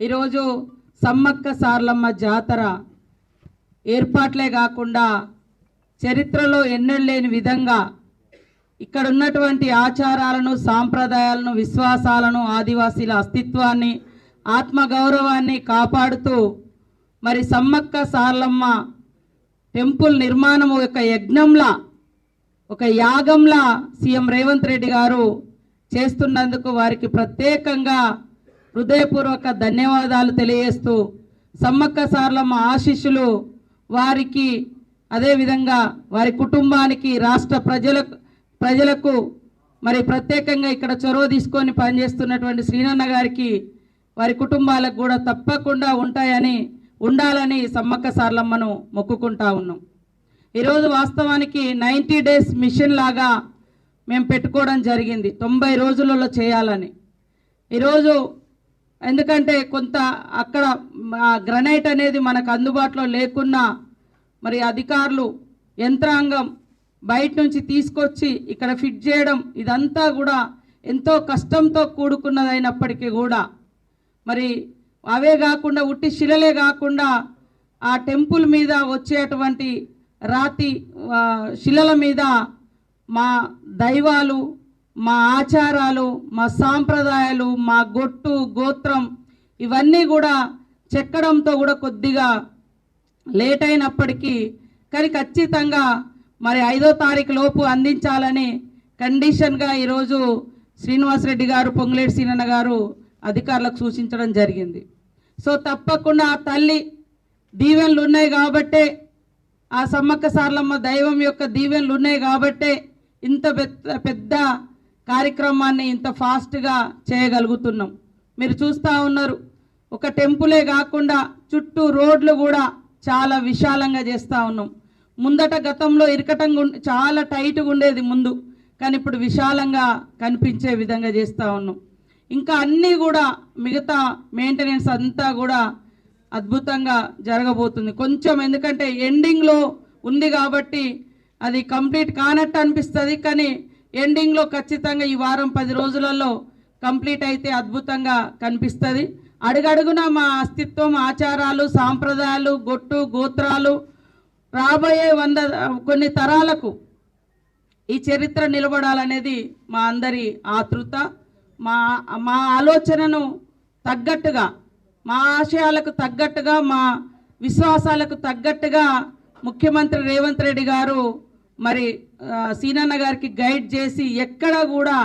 ఈరోజు సమ్మక్క సార్లమ్మ జాతర ఏర్పాట్లే కాకుండా చరిత్రలో ఎన్నడలేని విధంగా ఇక్కడ ఉన్నటువంటి ఆచారాలను, సాంప్రదాయాలను, విశ్వాసాలను, ఆదివాసీల అస్తిత్వాన్ని, ఆత్మగౌరవాన్ని కాపాడుతూ మరి సమ్మక్క సార్లమ్మ టెంపుల్ నిర్మాణం ఒక యజ్ఞంలా, ఒక యాగంలా సీఎం రేవంత్ రెడ్డి గారు చేస్తున్నందుకు వారికి ప్రత్యేకంగా హృదయపూర్వక ధన్యవాదాలు తెలియజేస్తూ సమ్మక్క సార్లమ్మ ఆశీస్సులు వారికి, అదేవిధంగా వారి కుటుంబానికి, రాష్ట్ర ప్రజలకు మరి ప్రత్యేకంగా ఇక్కడ చొరవ తీసుకొని పనిచేస్తున్నటువంటి శ్రీనన్న గారికి, వారి కుటుంబాలకు కూడా తప్పకుండా ఉండాలని సమ్మక్క సార్లమ్మను మొక్కుకుంటా ఉన్నాం. ఈరోజు వాస్తవానికి 90 డేస్ మిషన్ లాగా మేము పెట్టుకోవడం జరిగింది, 90 రోజులలో చేయాలని. ఈరోజు ఎందుకంటే కొంత అక్కడ గ్రనైట్ అనేది మనకు అందుబాటులో లేకున్నా మరి అధికారులు, యంత్రాంగం బయట నుంచి తీసుకొచ్చి ఇక్కడ ఫిట్ చేయడం, ఇదంతా కూడా ఎంతో కష్టంతో కూడుకున్నదైనప్పటికీ కూడా మరి అవే కాకుండా ఉట్టి శిలలే కాకుండా ఆ టెంపుల్ మీద వచ్చేటువంటి రాతి శిలల మీద మా దైవాలు, మా ఆచారాలు, మా సాంప్రదాయాలు, మా గొట్టు గోత్రం ఇవన్నీ కూడా చెక్కడంతో కూడా కొద్దిగా లేట్ అయినప్పటికీ కానీ ఖచ్చితంగా మరి 5వ తారీఖు లోపు అందించాలని కండిషన్గా ఈరోజు శ్రీనివాసరెడ్డి గారు, పొంగులేటి సీనన్న గారు అధికారులకు సూచించడం జరిగింది. సో తప్పకుండా ఆ తల్లి దీవెనలు ఉన్నాయి కాబట్టే, ఆ సమ్మక్క సార్లమ్మ దైవం యొక్క దీవెనలు ఉన్నాయి కాబట్టే ఇంత పెద్ద కార్యక్రమాన్ని ఇంత ఫాస్ట్గా చేయగలుగుతున్నాం. మీరు చూస్తూ ఉన్నారు, ఒక టెంపులే కాకుండా చుట్టూ రోడ్లు కూడా చాలా విశాలంగా చేస్తూ ఉన్నాం. ముందట గతంలో ఇరకటంగా చాలా టైట్గా ఉండేది ముందు, కానీ ఇప్పుడు విశాలంగా కనిపించే విధంగా చేస్తూ ఉన్నాం. ఇంకా అన్నీ కూడా మిగతా మెయింటెనెన్స్ అంతా కూడా అద్భుతంగా జరగబోతుంది. కొంచెం ఎందుకంటే ఎండింగ్లో ఉంది కాబట్టి అది కంప్లీట్ కానట్టు అనిపిస్తుంది, కానీ ఎండింగ్లో ఖచ్చితంగా ఈ వారం 10 రోజులలో కంప్లీట్ అయితే అద్భుతంగా కనిపిస్తుంది. అడుగడుగున మా అస్తిత్వం, ఆచారాలు, సాంప్రదాయాలు, గొట్టు గోత్రాలు రాబోయే కొన్ని తరాలకు ఈ చరిత్ర నిలబడాలనేది మా అందరి ఆతృత. మా ఆలోచనను తగ్గట్టుగా, మా ఆశయాలకు తగ్గట్టుగా, మా విశ్వాసాలకు తగ్గట్టుగా ముఖ్యమంత్రి రేవంత్ రెడ్డి గారు మరి సీనన్న గారికి గైడ్ చేసి ఎక్కడ కూడా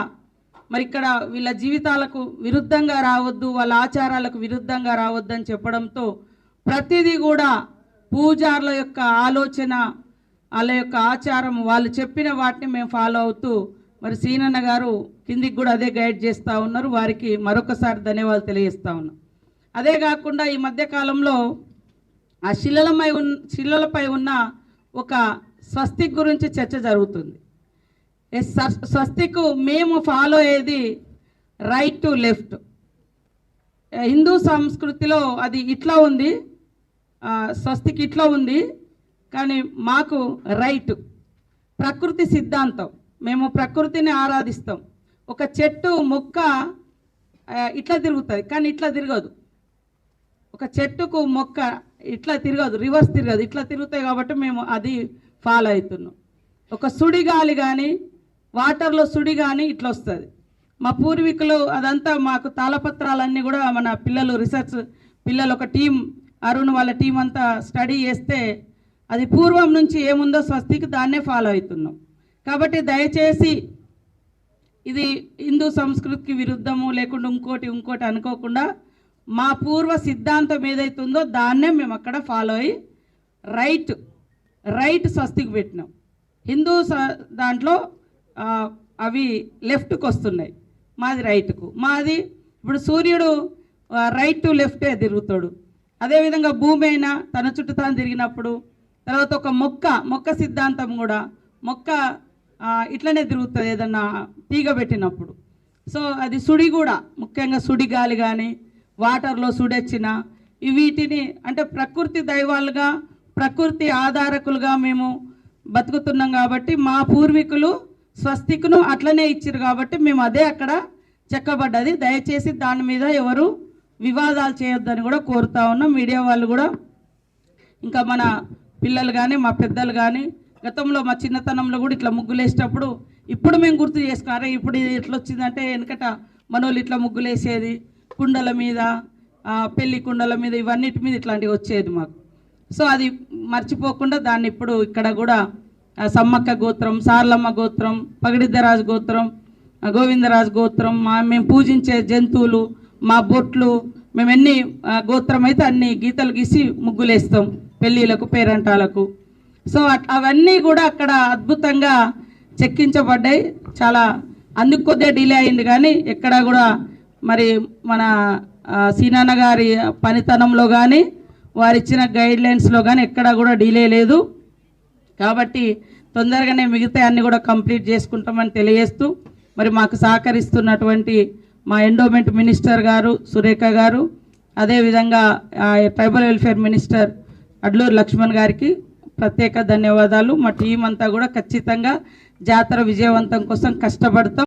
మరి ఇక్కడ వీళ్ళ జీవితాలకు విరుద్ధంగా రావద్దు, వాళ్ళ ఆచారాలకు విరుద్ధంగా రావద్దు అని చెప్పడంతో ప్రతిదీ కూడా పూజారుల యొక్క ఆలోచన, వాళ్ళ యొక్క ఆచారం, వాళ్ళు చెప్పిన వాటిని మేము ఫాలో అవుతూ మరి సీనన్న గారు కిందికి కూడా అదే గైడ్ చేస్తూ ఉన్నారు. వారికి మరొకసారి ధన్యవాదాలు తెలియజేస్తూ ఉన్నాం. అదే కాకుండా ఈ మధ్యకాలంలో ఆ శిలలపై ఉన్న ఒక స్వస్తిక్ గురించి చర్చ జరుగుతుంది. స్వస్తిక్ మేము ఫాలో అయ్యేది రైట్ టు లెఫ్ట్. హిందూ సంస్కృతిలో అది ఇట్లా ఉంది, స్వస్తిక్ ఇట్లా ఉంది, కానీ మాకు రైట్ ప్రకృతి సిద్ధాంతం. మేము ప్రకృతిని ఆరాధిస్తాం. ఒక చెట్టు మొక్క ఇట్లా తిరుగుతుంది, కానీ ఇట్లా తిరగదు. ఒక చెట్టుకు మొక్క ఇట్లా తిరగదు, రివర్స్ తిరగదు, ఇట్లా తిరుగుతాయి కాబట్టి మేము అది ఫాలో అవుతున్నాం. ఒక సుడిగాలి కానీ, వాటర్లో సుడి కానీ ఇట్లా వస్తుంది. మా పూర్వీకులు అదంతా మాకు తాళపత్రాలన్నీ కూడా మన పిల్లలు, రీసెర్చ్ పిల్లలు, ఒక టీం, అరుణ్ వాళ్ళ టీం అంతా స్టడీ చేస్తే అది పూర్వం నుంచి ఏముందో స్వస్తికి దాన్నే ఫాలో అవుతున్నాం. కాబట్టి దయచేసి ఇది హిందూ సంస్కృతికి విరుద్ధము లేకుండా ఇంకోటి అనుకోకుండా మా పూర్వ సిద్ధాంతం ఏదైతుందో దాన్నే మేము అక్కడ ఫాలో అయ్యి రైట్ స్వస్తికి పెట్టినాం. హిందూ దాంట్లో అవి లెఫ్ట్కి వస్తున్నాయి, మాది రైట్కు. మాది ఇప్పుడు సూర్యుడు రైట్ టు లెఫ్టే తిరుగుతాడు. అదేవిధంగా భూమి అయినా తన చుట్టూ తాను తిరిగినప్పుడు, తర్వాత ఒక మొక్క సిద్ధాంతం కూడా మొక్క ఇట్లనే తిరుగుతుంది ఏదన్నా తీగ పెట్టినప్పుడు. సో అది సుడి కూడా, ముఖ్యంగా సుడి గాలి కానీ, వాటర్లో సుడొచ్చిన వీటిని అంటే ప్రకృతి దైవాలుగా, ప్రకృతి ఆధారకులుగా మేము బతుకుతున్నాం. కాబట్టి మా పూర్వీకులు స్వస్తిక్ను అట్లనే ఇచ్చారు కాబట్టి మేము అదే అక్కడ చెక్కబడ్డది. దయచేసి దాని మీద ఎవరు వివాదాలు చేయొద్దని కూడా కోరుతా ఉన్నాం. మీడియా వాళ్ళు కూడా ఇంకా మన పిల్లలు కానీ మా పెద్దలు కానీ గతంలో మా చిన్నతనంలో కూడా ఇట్లా ముగ్గులు వేసేటప్పుడు ఇప్పుడు మేము గుర్తు చేసుకోరే ఇప్పుడు ఇది ఎట్లా వచ్చిందంటే వెనకట మనోళ్ళు ఇట్లా ముగ్గులు వేసేది కుండల మీద, పెళ్లి కుండల మీద, ఇవన్నిటి మీద ఇట్లాంటివి వచ్చేది మాకు. సో అది మర్చిపోకుండా దాన్ని ఇప్పుడు ఇక్కడ కూడా సమ్మక్క గోత్రం, సార్లమ్మ గోత్రం, పగడిద్దరాజు గోత్రం, గోవిందరాజు గోత్రం, మేము పూజించే జంతువులు, మా బొట్లు, మేము ఎన్ని గోత్రం అయితే అన్ని గీతలు గీసి ముగ్గులు వేస్తాం పెళ్ళిళ్ళకు, పేరంటాలకు. సో అవన్నీ కూడా అక్కడ అద్భుతంగా చెక్కించబడ్డాయి. చాలా అందుకు కొద్దిగా డిలే అయింది కానీ ఎక్కడ కూడా మరి మన సీనన్న గారి పనితనంలో కానీ వారిచ్చిన గైడ్లైన్స్లో కానీ ఎక్కడా కూడా డిలే లేదు. కాబట్టి తొందరగానే మిగతా అన్ని కూడా కంప్లీట్ చేసుకుంటామని తెలియజేస్తూ మరి మాకు సహకరిస్తున్నటువంటి మా ఎండోమెంట్ మినిస్టర్ గారు సురేఖ గారు, అదేవిధంగా tribal welfare minister Adluri Laxman గారికి ప్రత్యేక ధన్యవాదాలు. మా టీం అంతా కూడా ఖచ్చితంగా జాతర విజయవంతం కోసం కష్టపడతాం.